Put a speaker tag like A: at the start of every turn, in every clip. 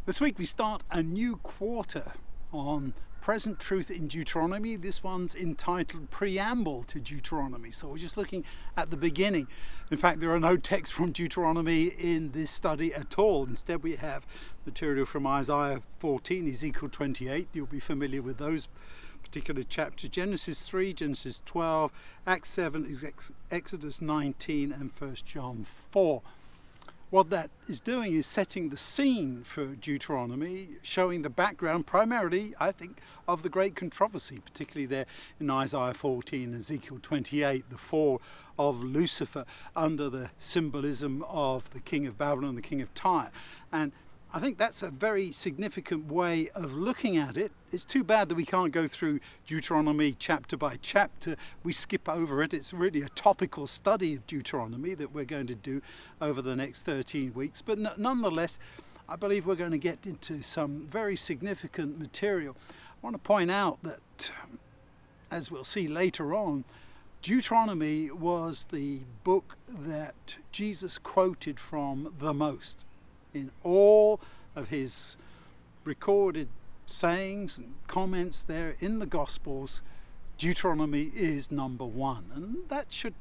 A: This week we start a new quarter on present truth in Deuteronomy. This one's entitled Preamble to Deuteronomy. So we're just looking at the beginning. In fact, there are no texts from Deuteronomy in this study at all. Instead, we have material from Isaiah 14, Ezekiel 28. You'll be familiar with those particular chapters. Genesis 3, Genesis 12, Acts 7, Exodus 19, and 1 John 4. What that is doing is setting the scene for Deuteronomy, showing the background primarily, I think, of the great controversy, particularly there in Isaiah 14 and Ezekiel 28, the fall of Lucifer under the symbolism of the king of Babylon, the king of Tyre. And I think that's a very significant way of looking at it. It's too bad that we can't go through Deuteronomy chapter by chapter. We skip over it. It's really a topical study of Deuteronomy that we're going to do over the next 13 weeks. But nonetheless, I believe we're going to get into some very significant material. I want to point out that, as we'll see later on, Deuteronomy was the book that Jesus quoted from the most. In all of his recorded sayings and comments there in the Gospels, Deuteronomy is number one. And that should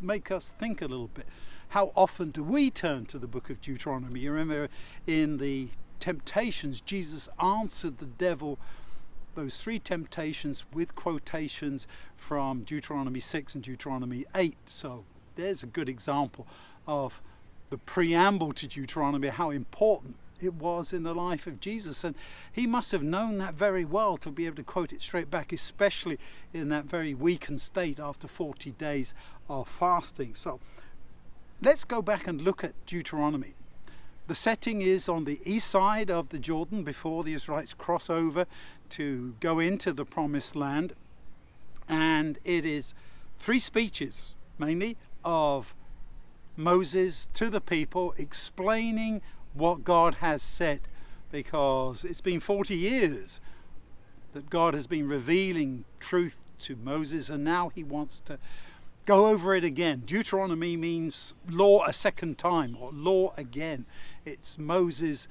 A: make us think a little bit. How often do we turn to the book of Deuteronomy? You remember in the temptations, Jesus answered the devil those three temptations with quotations from Deuteronomy 6 and Deuteronomy 8. So there's a good example of the preamble to Deuteronomy, how important it was in the life of Jesus. And he must have known that very well to be able to quote it straight back, especially in that very weakened state after 40 days of fasting. So let's go back and look at Deuteronomy. The setting is on the east side of the Jordan before the Israelites cross over to go into the promised land. And it is three speeches, mainly, of Moses to the people explaining what God has said, because it's been 40 years that God has been revealing truth to Moses, and now he wants to go over it again. Deuteronomy means law a second time, or law again. It's Moses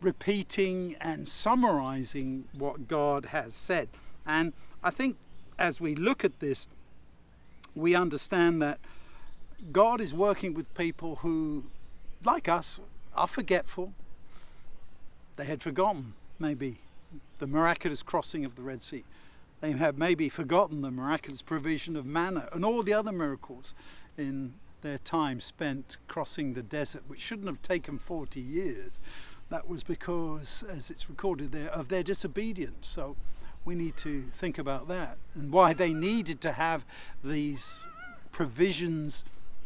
A: repeating and summarizing what God has said. And I think as we look at this, we understand that God is working with people who, like us, are forgetful. They had forgotten, maybe, the miraculous crossing of the Red Sea. They have maybe forgotten the miraculous provision of manna and all the other miracles in their time spent crossing the desert, which shouldn't have taken 40 years. That was because, as it's recorded there, of their disobedience. So we need to think about that and why they needed to have these provisions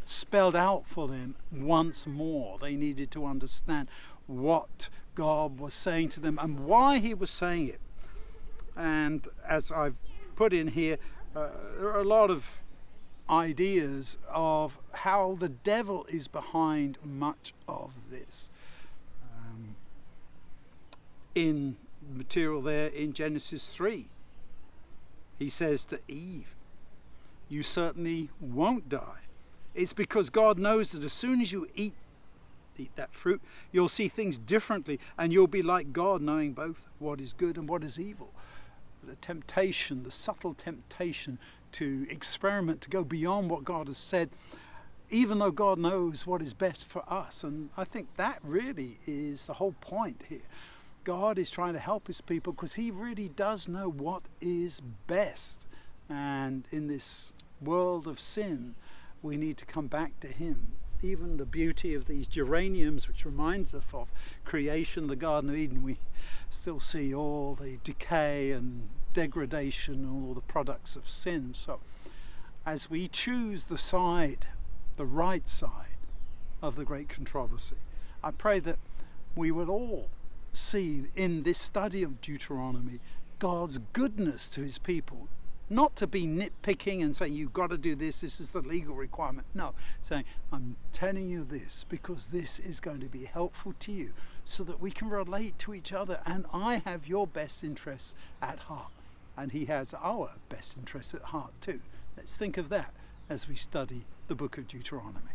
A: spelled out for them once more. They needed to understand what God was saying to them and why he was saying it. And as I've put in here, there are a lot of ideas of how the devil is behind much of this. In material there in Genesis 3, he says to Eve, "You certainly won't die." It's because God knows that as soon as you eat that fruit, you'll see things differently, and you'll be like God, knowing both what is good and what is evil. The temptation, the subtle temptation to experiment, to go beyond what God has said, even though God knows what is best for us. And I think that really is the whole point here. God is trying to help his people because he really does know what is best. And in this world of sin, we need to come back to him. Even the beauty of these geraniums, which reminds us of creation, the Garden of Eden, we still see all the decay and degradation and all the products of sin. So as we choose the side, the right side of the great controversy, I pray that we will all see in this study of Deuteronomy God's goodness to his people. Not to be nitpicking and saying, you've got to do this, this is the legal requirement. No, saying, I'm telling you this because this is going to be helpful to you so that we can relate to each other, and I have your best interests at heart. And he has our best interests at heart too. Let's think of that as we study the book of Deuteronomy.